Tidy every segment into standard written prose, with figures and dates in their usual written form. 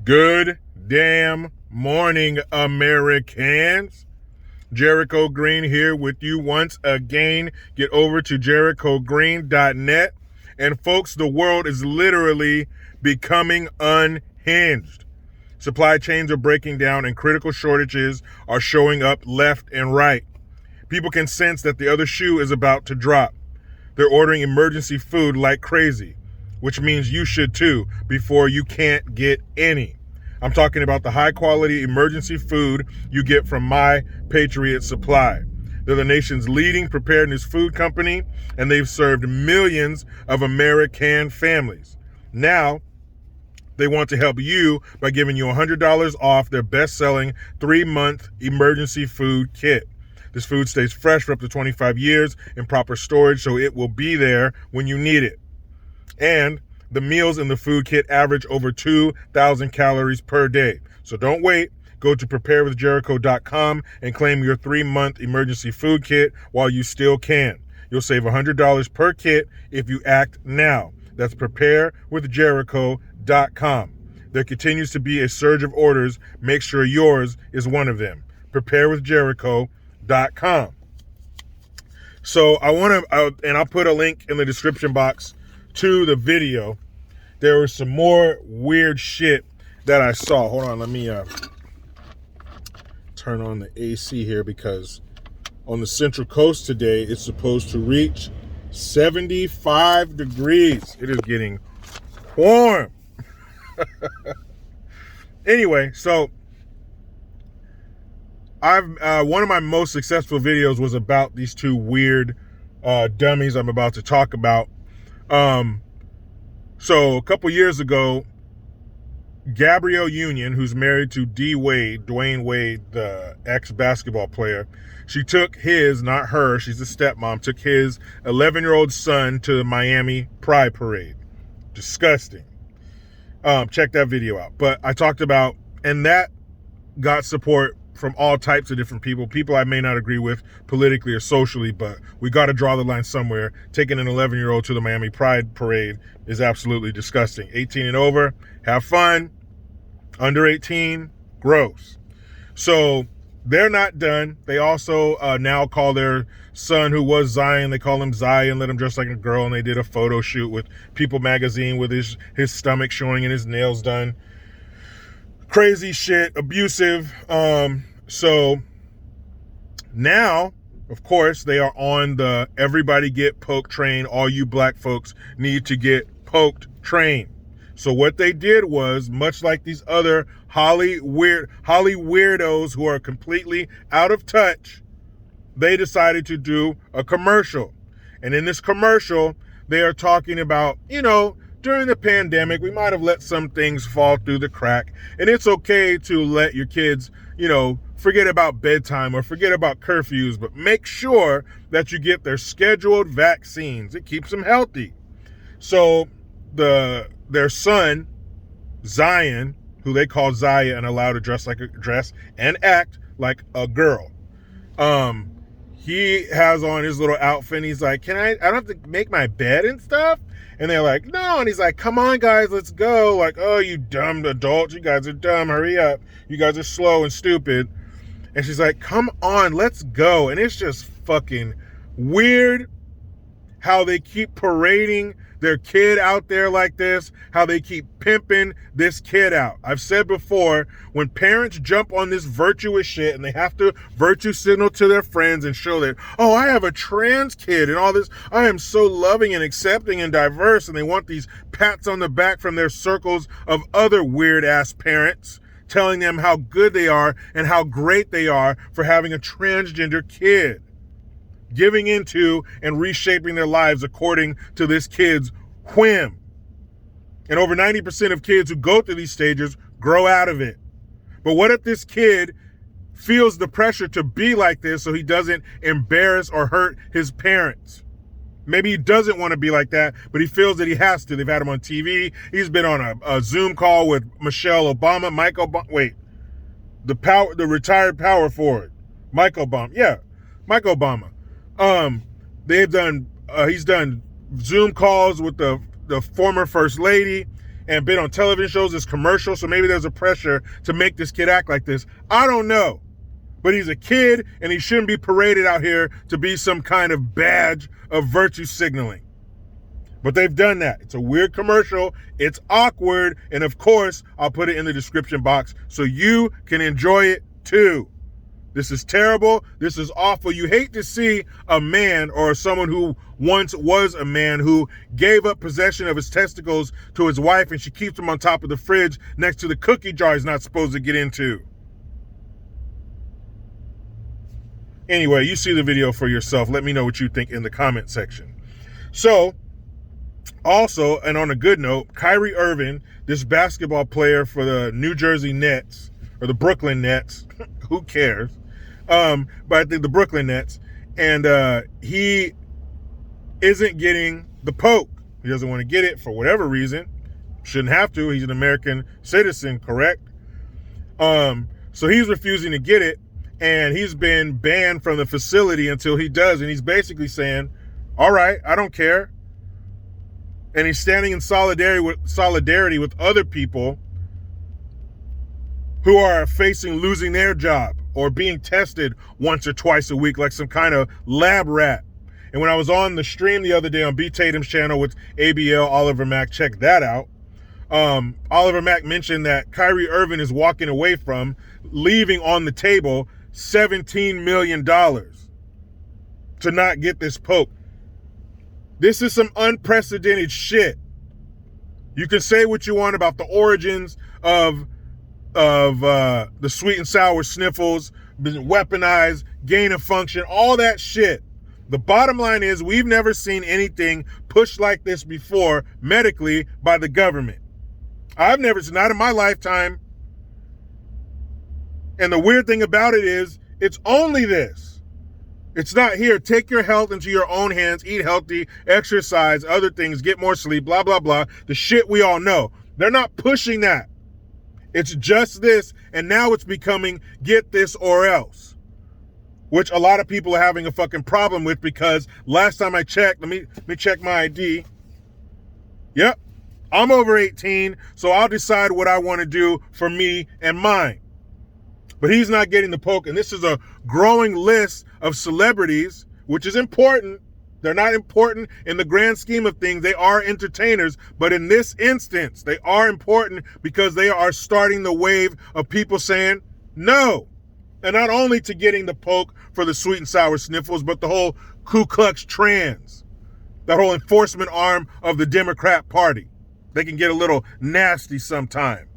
Good damn morning, Americans. Jericho Green here with you once again. Get over to jerichogreen.net. And folks, the world is literally becoming unhinged. Supply chains are breaking down and critical shortages are showing up left and right. People can sense that the other shoe is about to drop. They're ordering emergency food like crazy, which means you should too, before you can't get any. I'm talking about the high quality emergency food you get from My Patriot Supply. They're the nation's leading preparedness food company, and they've served millions of American families. Now, they want to help you by giving you $100 off their best-selling 3-month emergency food kit. This food stays fresh for up to 25 years in proper storage, so it will be there when you need it. And the meals in the food kit average over 2,000 calories per day. So don't wait. Go to preparewithjericho.com and claim your 3-month emergency food kit while you still can. You'll save $100 per kit if you act now. That's preparewithjericho.com. There continues to be a surge of orders. Make sure yours is one of them. preparewithjericho.com. So I want to, and I'll put a link in the description box to the video. There was some more weird shit that I saw. Hold on, let me turn on the AC here, because on the Central Coast today, it's supposed to reach 75 degrees. It is getting warm. Anyway, so one of my most successful videos was about these two weird dummies I'm about to talk about. So a couple years ago, Gabrielle Union, who's married to Dwayne Wade, the ex-basketball player, she took his, not her, she's a stepmom, took his 11-year-old son to the Miami Pride Parade. Disgusting. Check that video out. But I talked about, and that got support from all types of different people I may not agree with politically or socially, but we got to draw the line somewhere. Taking an 11-year-old to the Miami Pride Parade is absolutely disgusting. 18 and over, have fun. Under 18, gross. So they're not done. They also now call their son, who was Zion, they call him Zion, let him dress like a girl, and they did a photo shoot with People magazine with his stomach showing and his nails done. Crazy shit, abusive. So now, of course, they are on the everybody get poked train. All you black folks need to get poked train. So what they did was, much like these other Holly weirdos who are completely out of touch, they decided to do a commercial. And in this commercial, they are talking about, during the pandemic, we might have let some things fall through the crack. And it's okay to let your kids, forget about bedtime or forget about curfews, but make sure that you get their scheduled vaccines. It keeps them healthy. So their son, Zion, who they call Zaya and allow to dress and act like a girl. He has on his little outfit and he's like, I don't have to make my bed and stuff? And they're like, no. And he's like, come on, guys, let's go. Like, oh, you dumb adults. You guys are dumb. Hurry up. You guys are slow and stupid. And she's like, come on, let's go. And it's just fucking weird how they keep parading their kid out there like this, how they keep pimping this kid out. I've said before, when parents jump on this virtuous shit and they have to virtue signal to their friends and show that, oh, I have a trans kid and all this, I am so loving and accepting and diverse, and they want these pats on the back from their circles of other weird ass parents telling them how good they are and how great they are for having a transgender kid, giving into and reshaping their lives according to this kid's whim. And over 90% of kids who go through these stages grow out of it. But what if this kid feels the pressure to be like this so he doesn't embarrass or hurt his parents? Maybe he doesn't want to be like that, but he feels that he has to. They've had him on TV. He's been on a Zoom call with Michelle Obama, the retired power forward, Mike Obama. Yeah, Mike Obama. He's done Zoom calls with the former first lady, and been on television shows as commercials, so maybe there's a pressure to make this kid act like this. I don't know. But he's a kid, and he shouldn't be paraded out here to be some kind of badge of virtue signaling. But they've done that. It's a weird commercial. It's awkward. And of course, I'll put it in the description box so you can enjoy it too. This is terrible. This is awful. You hate to see a man or someone who once was a man who gave up possession of his testicles to his wife, and she keeps them on top of the fridge next to the cookie jar he's not supposed to get into. Anyway, you see the video for yourself. Let me know what you think in the comment section. So, also, and on a good note, Kyrie Irving, this basketball player for the New Jersey Nets, or the Brooklyn Nets, who cares? But I think the Brooklyn Nets, and he isn't getting the poke. He doesn't want to get it for whatever reason. Shouldn't have to. He's an American citizen, correct? So he's refusing to get it, and he's been banned from the facility until he does, and he's basically saying, all right, I don't care. And he's standing in solidarity with other people who are facing losing their job or being tested once or twice a week like some kind of lab rat. And when I was on the stream the other day on B. Tatum's channel with ABL, Oliver Mack, check that out. Oliver Mack mentioned that Kyrie Irving is walking away from, leaving on the table, $17 million to not get this poke. This is some unprecedented shit. You can say what you want about the origins of the sweet and sour sniffles, weaponized, gain of function, all that shit. The bottom line is we've never seen anything pushed like this before medically by the government. I've never seen, not in my lifetime. And the weird thing about it is it's only this. It's not here. Take your health into your own hands, eat healthy, exercise, other things, get more sleep, blah, blah, blah. The shit we all know. They're not pushing that. It's just this, and now it's becoming get this or else, which a lot of people are having a fucking problem with because last time I checked, let me check my ID. Yep, I'm over 18, so I'll decide what I want to do for me and mine. But he's not getting the poke, and this is a growing list of celebrities, which is important. They're not important in the grand scheme of things. They are entertainers, but in this instance, they are important because they are starting the wave of people saying no. And not only to getting the poke for the sweet and sour sniffles, but the whole Ku Klux Trans, that whole enforcement arm of the Democrat Party. They can get a little nasty sometime.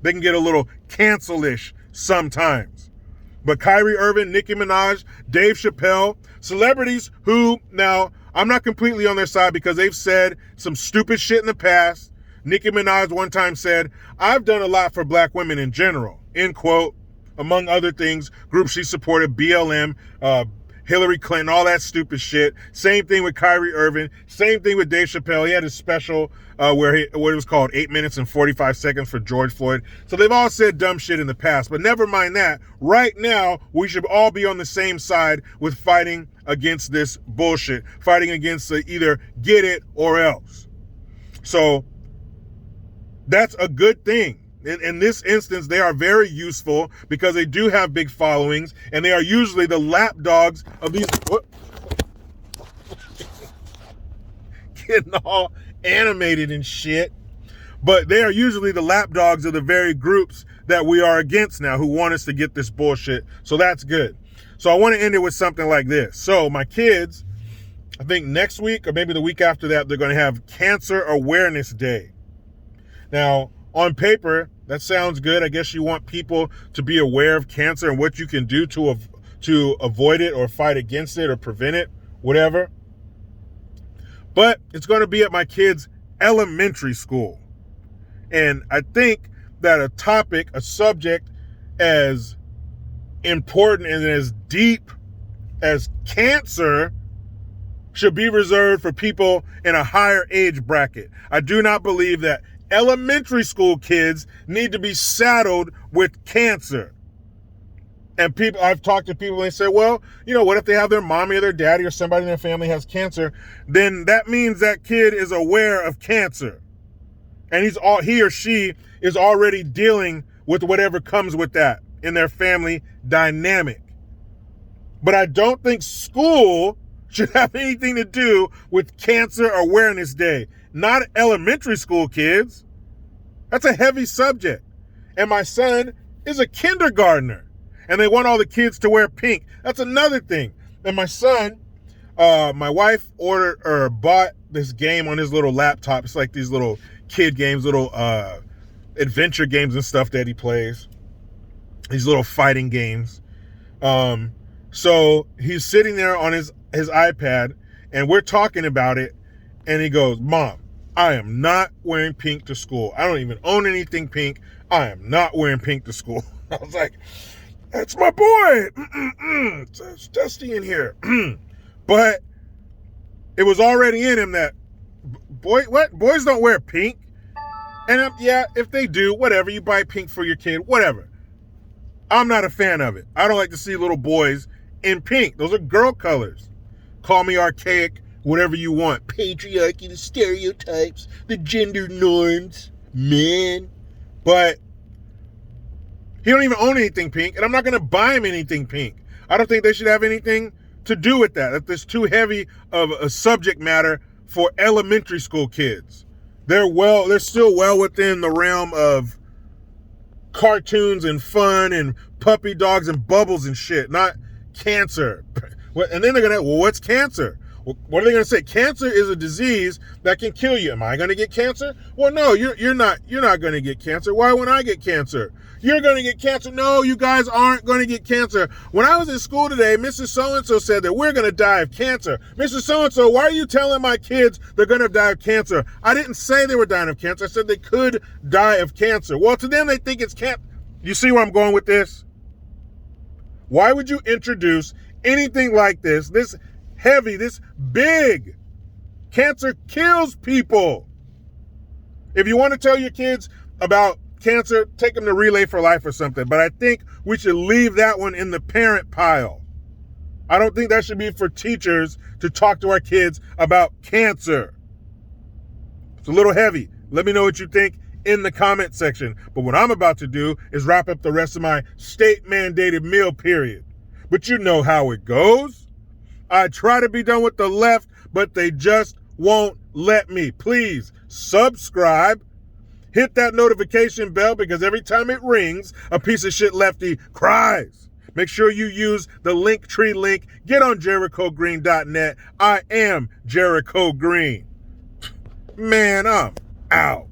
They can get a little cancel-ish sometimes. But Kyrie Irving, Nicki Minaj, Dave Chappelle, celebrities who, now, I'm not completely on their side because they've said some stupid shit in the past. Nicki Minaj one time said, I've done a lot for black women in general, end quote. Among other things, groups she supported, BLM, Hillary Clinton, all that stupid shit. Same thing with Kyrie Irving. Same thing with Dave Chappelle. He had a special where it was called 8 minutes and 45 seconds for George Floyd. So they've all said dumb shit in the past. But never mind that. Right now, we should all be on the same side with fighting against this bullshit. Fighting against either get it or else. So that's a good thing. In this instance, they are very useful because they do have big followings, and they are usually the lapdogs of these. What? Getting all animated and shit. But they are usually the lapdogs of the very groups that we are against now who want us to get this bullshit. So that's good. So I want to end it with something like this. So my kids, I think next week or maybe the week after that, they're going to have Cancer Awareness Day. Now, on paper, that sounds good. I guess you want people to be aware of cancer and what you can do to avoid it or fight against it or prevent it, whatever. But it's going to be at my kids' elementary school. And I think that a topic, a subject as important and as deep as cancer should be reserved for people in a higher age bracket. I do not believe that elementary school kids need to be saddled with cancer. And people, I've talked to people and they say, well, what if they have their mommy or their daddy or somebody in their family has cancer? Then that means that kid is aware of cancer. And he or she is already dealing with whatever comes with that in their family dynamic. But I don't think school should have anything to do with Cancer Awareness Day. Not elementary school kids. That's a heavy subject. And my son is a kindergartner, and they want all the kids to wear pink. That's another thing. And my son, my wife ordered or bought this game on his little laptop. It's like these little kid games, little adventure games and stuff that he plays. These little fighting games. So he's sitting there on his iPad, and we're talking about it, and he goes, "Mom, I am not wearing pink to school. I don't even own anything pink. I am not wearing pink to school." I was like, "That's my boy. It's dusty in here." But it was already in him that, boys don't wear pink. And yeah, if they do, whatever, you buy pink for your kid, whatever. I'm not a fan of it. I don't like to see little boys in pink. Those are girl colors. Call me archaic, whatever you want. Patriarchy, the stereotypes, the gender norms, man. But he don't even own anything pink, and I'm not going to buy him anything pink. I don't think they should have anything to do with that. That's too heavy of a subject matter for elementary school kids. They're still well within the realm of cartoons and fun and puppy dogs and bubbles and shit, not cancer. And then they're going to, well, what's cancer? What are they going to say? Cancer is a disease that can kill you. Am I going to get cancer? Well, no, you're not going to get cancer. Why would I get cancer? You're going to get cancer. No, you guys aren't going to get cancer. When I was in school today, Mrs. So-and-so said that we're going to die of cancer. Mrs. So-and-so, why are you telling my kids they're going to die of cancer? I didn't say they were dying of cancer. I said they could die of cancer. Well, to them, they think it's cancer. You see where I'm going with this? Why would you introduce anything like this heavy, this big? Cancer kills people. If you want to tell your kids about cancer, take them to Relay for Life or something. But I think we should leave that one in the parent pile. I don't think that should be for teachers to talk to our kids about cancer. It's a little heavy. Let me know what you think in the comment section. But what I'm about to do is wrap up the rest of my state-mandated meal period. But you know how it goes. I try to be done with the left, but they just won't let me. Please subscribe. Hit that notification bell, because every time it rings, a piece of shit lefty cries. Make sure you use the Linktree link. Get on JerichoGreen.net. I am Jericho Green. Man, I'm out.